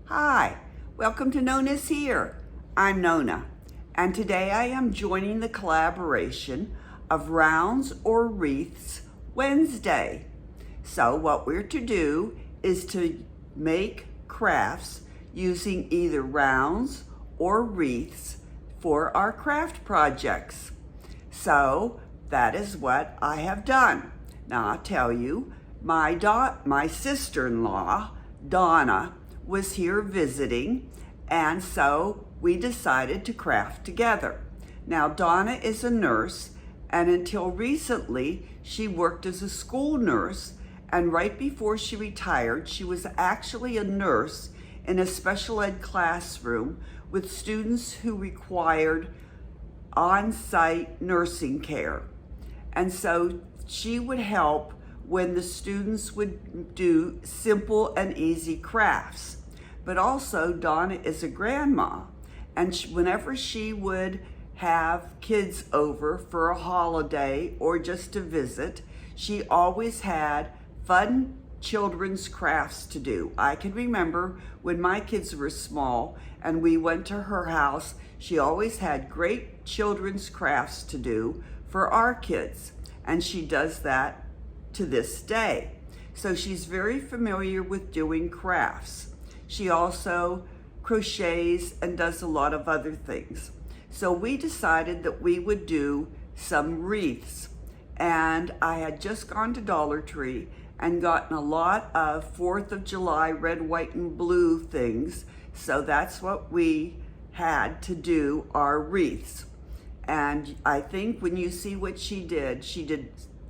Hi, welcome to NonnasHere. I'm Nonna, and today I am joining the collaboration of Rounds or Wreaths Wednesday. So what we're to do is to make crafts using either rounds or wreaths for our craft projects. So that is what I have done. Now I'll tell you, my sister-in-law, Donna, was here visiting, and so we decided to craft together. Now Donna is a nurse, and until recently she worked as a school nurse, and right before she retired she was actually a nurse in a special ed classroom with students who required on-site nursing care. And so she would help when the students would do simple and easy crafts. But also Donna is a grandma, and whenever she would have kids over for a holiday or just to visit, she always had fun children's crafts to do. I can remember when my kids were small and we went to her house, she always had great children's crafts to do for our kids, and she does that to this day. So she's very familiar with doing crafts. She also crochets and does a lot of other things. So we decided that we would do some wreaths, and I had just gone to Dollar Tree and gotten a lot of 4th of July red, white, and blue things. So that's what we had to do our wreaths. And I think when you see what she did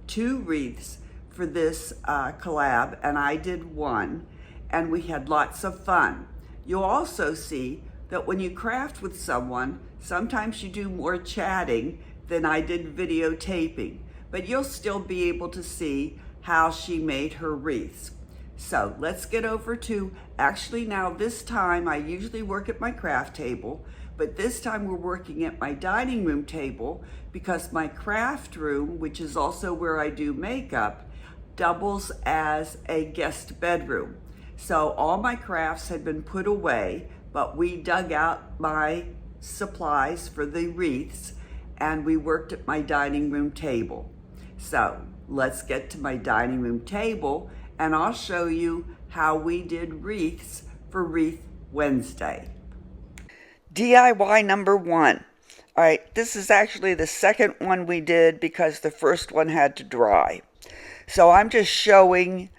2 wreaths for this collab, and I did 1, and we had lots of fun. You'll also see that when you craft with someone, sometimes you do more chatting than I did videotaping, but you'll still be able to see how she made her wreaths. So let's get over to, actually now this time I usually work at my craft table, but this time we're working at my dining room table because my craft room, which is also where I do makeup, doubles as a guest bedroom. So all my crafts had been put away, but we dug out my supplies for the wreaths and we worked at my dining room table. So let's get to my dining room table and I'll show you how we did wreaths for Wreath Wednesday. DIY number 1. All right, this is actually the second one we did because the first one had to dry. So I'm just showing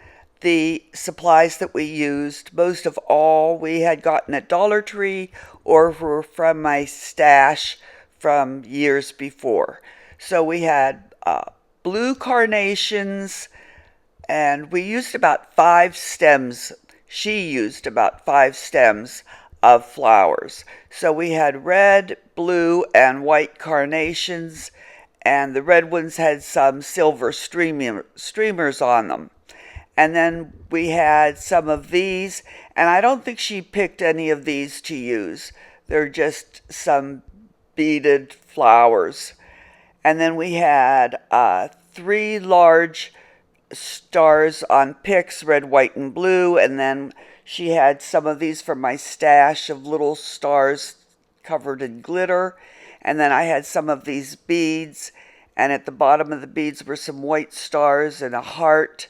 the supplies that we used. Most of all we had gotten at Dollar Tree or were from my stash from years before. So we had blue carnations, and we used about 5 stems. She used about 5 stems of flowers. So we had red, blue, and white carnations, and the red ones had some silver streamers on them. And then we had some of these, and I don't think she picked any of these to use. They're just some beaded flowers. And then we had 3 large stars on picks, red, white, and blue. And then she had some of these from my stash of little stars covered in glitter. And then I had some of these beads, and at the bottom of the beads were some white stars and a heart.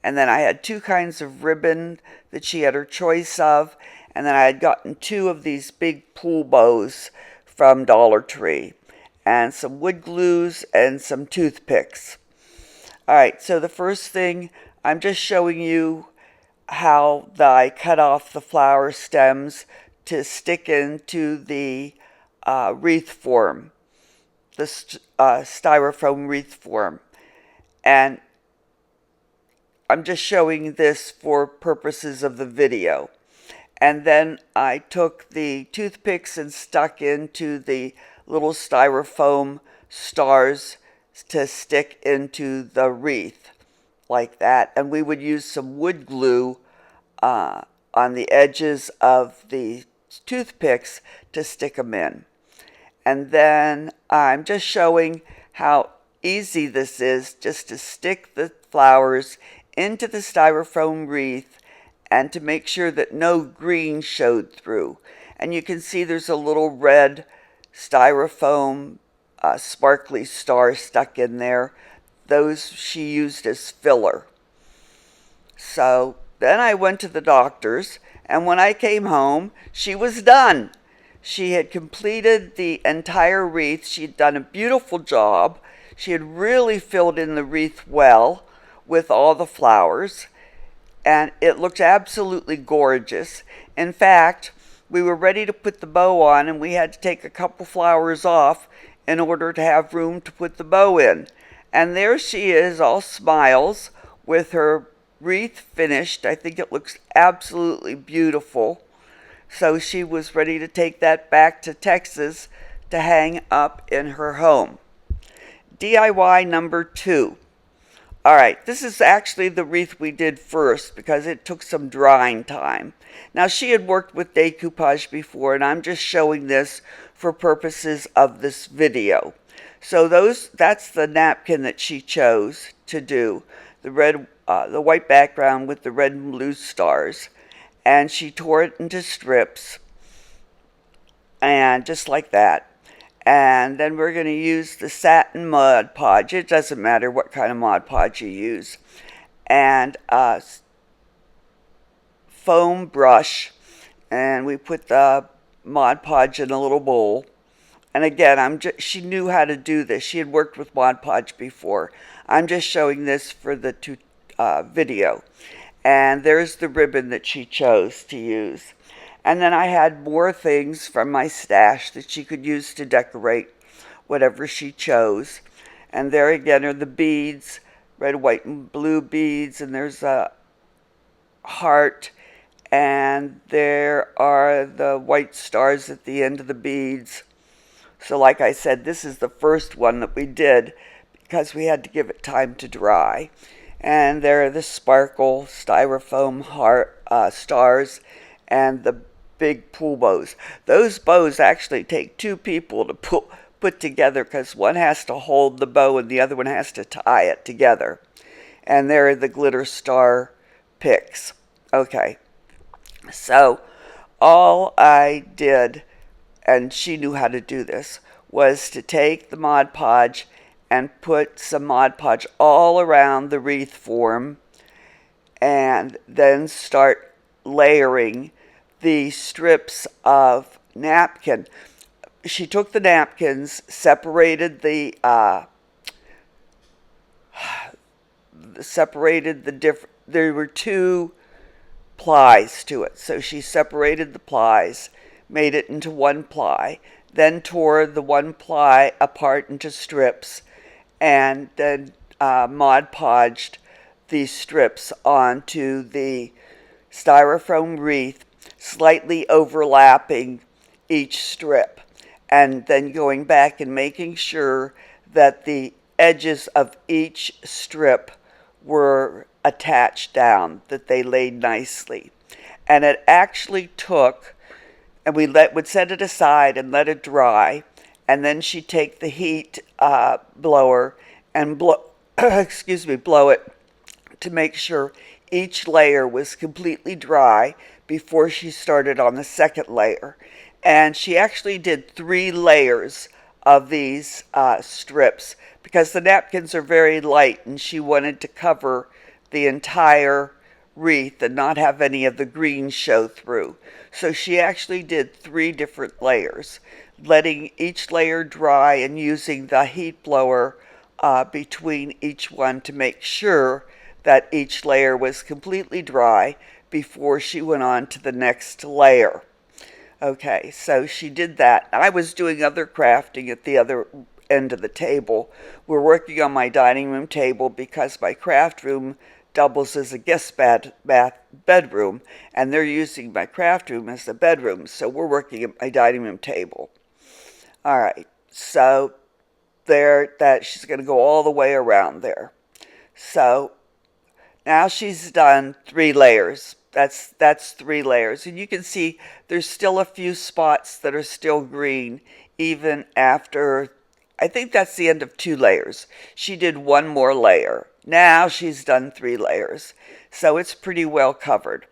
And then I had 2 kinds of ribbon that she had her choice of. And then I had gotten 2 of these big pool bows from Dollar Tree, and some wood glues and some toothpicks. All right, so the first thing, I'm just showing you how I cut off the flower stems to stick into the wreath form, the styrofoam wreath form. And I'm just showing this for purposes of the video. And then I took the toothpicks and stuck into the little styrofoam stars to stick into the wreath like that. And we would use some wood glue on the edges of the toothpicks to stick them in. And then I'm just showing how easy this is, just to stick the flowers into the styrofoam wreath and to make sure that no green showed through. And you can see there's a little red styrofoam sparkly star stuck in there. Those she used as filler. So then I went to the doctor's, and when I came home, she was done. She had completed the entire wreath. She had done a beautiful job. She had really filled in the wreath well with all the flowers, and it looked absolutely gorgeous. In fact, we were ready to put the bow on, and we had to take a couple flowers off in order to have room to put the bow in. And there she is, all smiles, with her wreath finished. I think it looks absolutely beautiful. So she was ready to take that back to Texas to hang up in her home. DIY number 2. All right, this is actually the wreath we did first because it took some drying time. Now, she had worked with decoupage before, and I'm just showing this for purposes of this video. So that's the napkin that she chose to do, the white background with the red and blue stars. And she tore it into strips, and just like that. And then we're going to use the satin Mod Podge. It doesn't matter what kind of Mod Podge you use. And a foam brush. And we put the Mod Podge in a little bowl. And again, she knew how to do this. She had worked with Mod Podge before. I'm just showing this for the video. And there's the ribbon that she chose to use. And then I had more things from my stash that she could use to decorate whatever she chose. And there again are the beads, red, white, and blue beads. And there's a heart. And there are the white stars at the end of the beads. So like I said, this is the first one that we did because we had to give it time to dry. And there are the sparkle styrofoam heart stars and the big pool bows. Those bows actually take 2 people to put together because one has to hold the bow and the other one has to tie it together. And there are the glitter star picks. Okay, so all I did, and she knew how to do this, was to take the Mod Podge and put some Mod Podge all around the wreath form and then start layering the strips of napkin. She took the napkins, separated the there were 2 plies to it. So she separated the plies, made it into 1 ply, then tore the 1 ply apart into strips, and then Mod Podged these strips onto the styrofoam wreath, slightly overlapping each strip, and then going back and making sure that the edges of each strip were attached down, that they laid nicely. And it actually took, and we would set it aside and let it dry, and then she'd take the heat blower and blow it to make sure each layer was completely dry before she started on the second layer. And she actually did 3 layers of these strips because the napkins are very light and she wanted to cover the entire wreath and not have any of the green show through. So she actually did 3 different layers, letting each layer dry and using the heat blower between each one to make sure that each layer was completely dry before she went on to the next layer. Okay, so she did that. I was doing other crafting at the other end of the table. We're working on my dining room table because my craft room doubles as a guest bedroom, and they're using my craft room as a bedroom, so we're working at my dining room table. All right, so she's going to go all the way around there. So now she's done 3 layers. That's 3 layers. And you can see there's still a few spots that are still green even after, I think that's the end of 2 layers. She did 1 more layer. Now she's done 3 layers. So it's pretty well covered.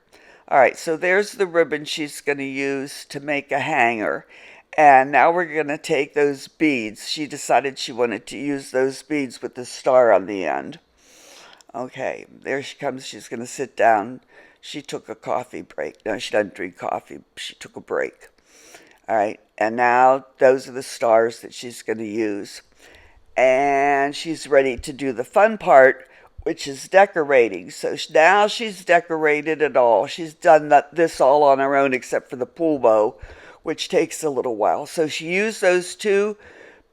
All right, so there's the ribbon she's going to use to make a hanger. And now we're going to take those beads. She decided she wanted to use those beads with the star on the end. Okay, there she comes. She's going to sit down. She took a coffee break. No, she doesn't drink coffee. She took a break. All right, and now those are the stars that she's going to use. And she's ready to do the fun part, which is decorating. So now she's decorated it all. She's done this all on her own except for the pool bow, which takes a little while. So she used those two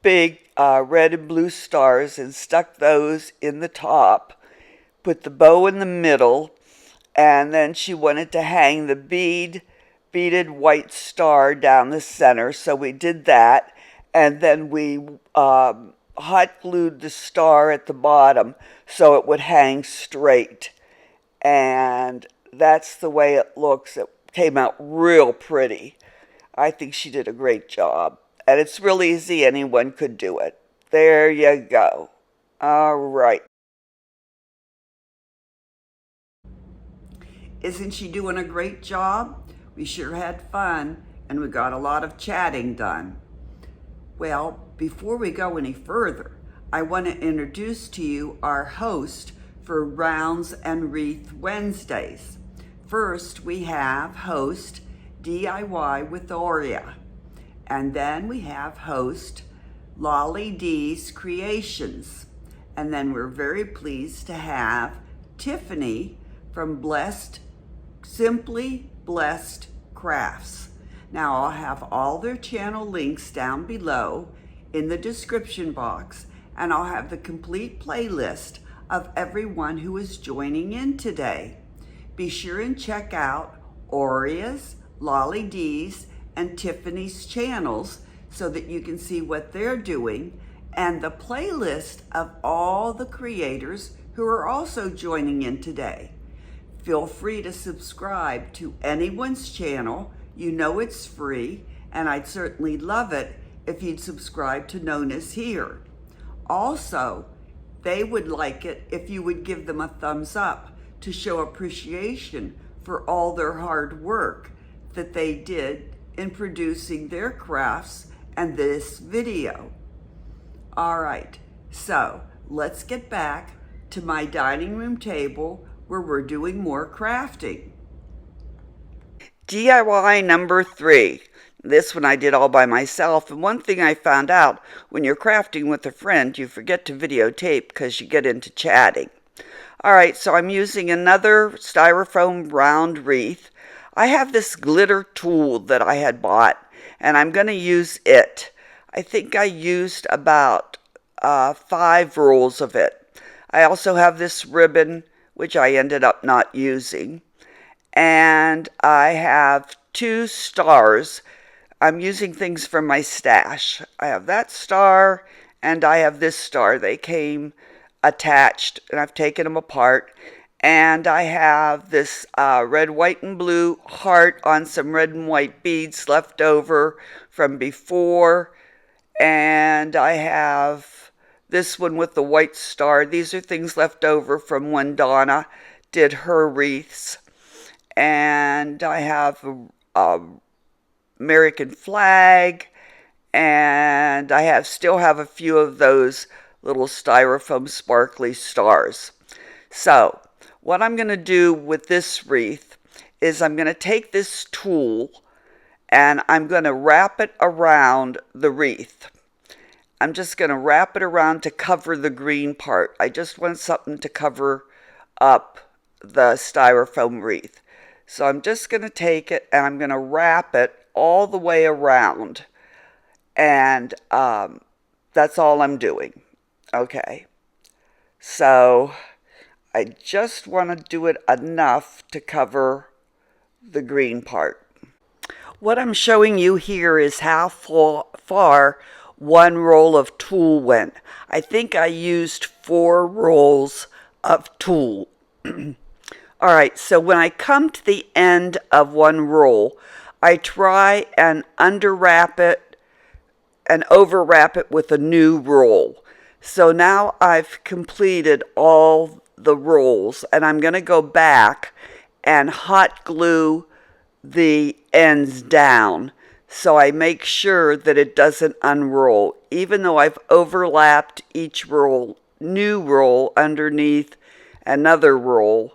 big red and blue stars and stuck those in the top, put the bow in the middle, and then she wanted to hang the beaded white star down the center. So we did that, and then we hot glued the star at the bottom so it would hang straight. And that's the way it looks. It came out real pretty. I think she did a great job. And it's real easy. Anyone could do it. There you go. All right. Isn't she doing a great job? We sure had fun, and we got a lot of chatting done. Well, before we go any further, I want to introduce to you our host for Rounds and Wreath Wednesdays. First, we have host DIY with Aurea, and then we have host Lolly D's Creations, and then we're very pleased to have Tiffany from Simply Blessed Crafts. Now I'll have all their channel links down below in the description box, and I'll have the complete playlist of everyone who is joining in today. Be sure and check out Aurea's, Lolly D's, and Tiffany's channels so that you can see what they're doing and the playlist of all the creators who are also joining in today. Feel free to subscribe to anyone's channel. You know it's free, and I'd certainly love it if you'd subscribe to NonnasHere. Also, they would like it if you would give them a thumbs up to show appreciation for all their hard work that they did in producing their crafts and this video. All right, so let's get back to my dining room table where we're doing more crafting. DIY number 3. This one I did all by myself, and one thing I found out, when you're crafting with a friend, you forget to videotape because you get into chatting. Alright, so I'm using another styrofoam round wreath. I have this glitter tool that I had bought, and I'm going to use it. I think I used about 5 rolls of it. I also have this ribbon, which I ended up not using. And I have 2 stars. I'm using things from my stash. I have that star and I have this star. They came attached and I've taken them apart. And I have this red, white, and blue heart on some red and white beads left over from before. And I have this one with the white star. These are things left over from when Donna did her wreaths. And I have a American flag, and I still have a few of those little styrofoam sparkly stars. So what I'm going to do with this wreath is I'm going to take this tool and I'm going to wrap it around the wreath. I'm just going to wrap it around to cover the green part. I just want something to cover up the styrofoam wreath. So I'm just going to take it and I'm going to wrap it all the way around. And that's all I'm doing. Okay. So I just want to do it enough to cover the green part. What I'm showing you here is how far one roll of tulle went. I think I used 4 rolls of tulle. All right, so when I come to the end of one roll, I try and underwrap it and overwrap it with a new roll. So now I've completed all the rolls, and I'm going to go back and hot glue the ends down. So I make sure that it doesn't unroll, even though I've overlapped each roll, new roll underneath another roll.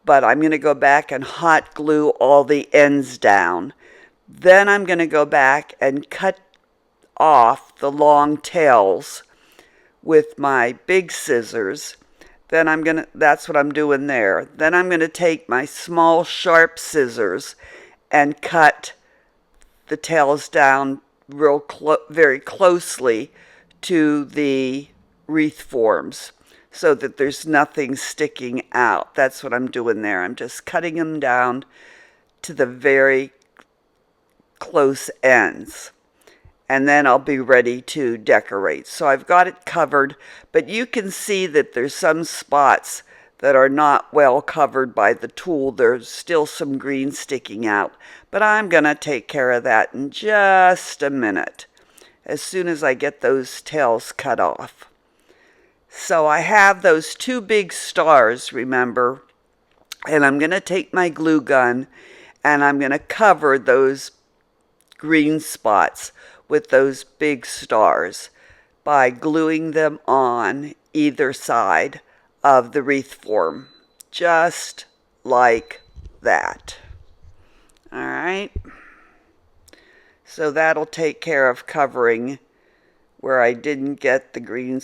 But I'm going to go back and hot glue all the ends down. Then I'm going to go back and cut off the long tails with my big scissors. Then that's what I'm doing there. Then I'm going to take my small sharp scissors and cut the tails down very closely to the wreath forms so that there's nothing sticking out. That's what I'm doing there. I'm just cutting them down to the very close ends. And then I'll be ready to decorate. So I've got it covered, but you can see that there's some spots that are not well covered by the tool. There's still some green sticking out, but I'm going to take care of that in just a minute, as soon as I get those tails cut off. So I have those two big stars, remember, and I'm going to take my glue gun and I'm going to cover those green spots with those big stars by gluing them on either side of the wreath form, just like that. All right. So that'll take care of covering where I didn't get the green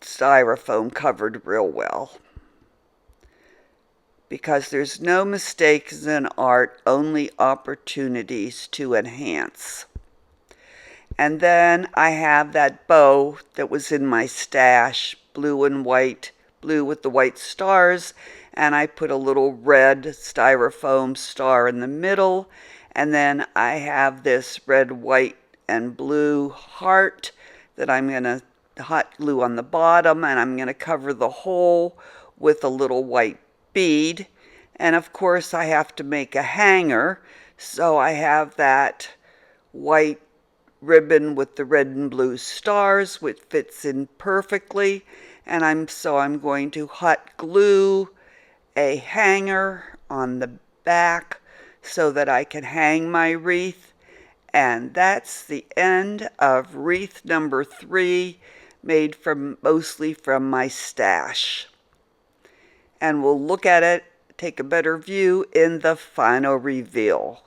styrofoam covered real well. Because there's no mistakes in art, only opportunities to enhance. And then I have that bow that was in my stash, blue and white, blue with the white stars, and I put a little red styrofoam star in the middle, and then I have this red, white, and blue heart that I'm going to hot glue on the bottom, and I'm going to cover the whole with a little white bead. And of course I have to make a hanger, so I have that white ribbon with the red and blue stars, which fits in perfectly, and I'm going to hot glue a hanger on the back so that I can hang my wreath. And that's the end of wreath number 3, made mostly from my stash. And we'll look at it, take a better view in the final reveal.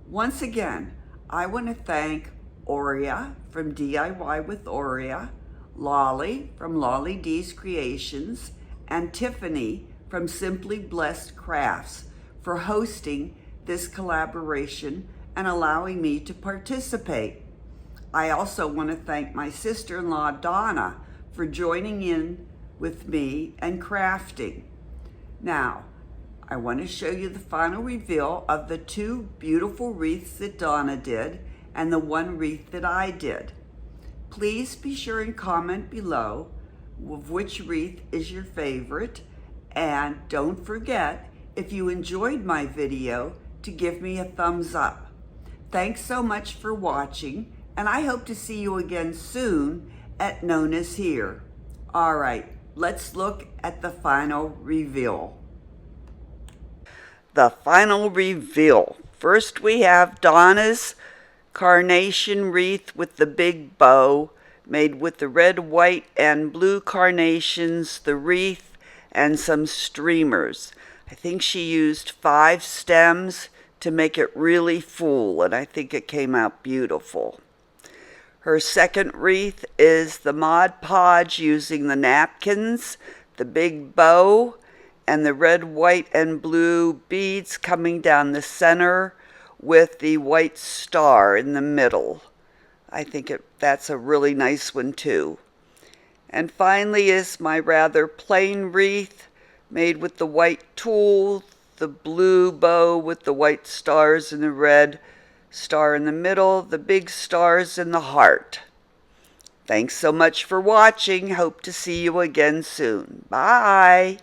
Once again, I want to thank Aurea from DIY with Aurea, Lolly from Lolly D's Creations, and Tiffany from Simply Blessed Crafts for hosting this collaboration and allowing me to participate. I also want to thank my sister-in-law Donna for joining in with me and crafting. Now, I want to show you the final reveal of the 2 beautiful wreaths that Donna did and the 1 wreath that I did. Please be sure and comment below of which wreath is your favorite, and don't forget, if you enjoyed my video, to give me a thumbs up. Thanks so much for watching, and I hope to see you again soon at NonnasHere. All right, let's look at the final reveal. The final reveal. First we have Donna's carnation wreath with the big bow, made with the red, white, and blue carnations, the wreath, and some streamers. I think she used 5 stems to make it really full, and I think it came out beautiful. Her second wreath is the Mod Podge using the napkins, the big bow, and the red, white, and blue beads coming down the center with the white star in the middle. I think that's a really nice one too. And finally is my rather plain wreath made with the white tulle, the blue bow with the white stars and the red star in the middle, the big stars in the heart. Thanks so much for watching. Hope to see you again soon. Bye.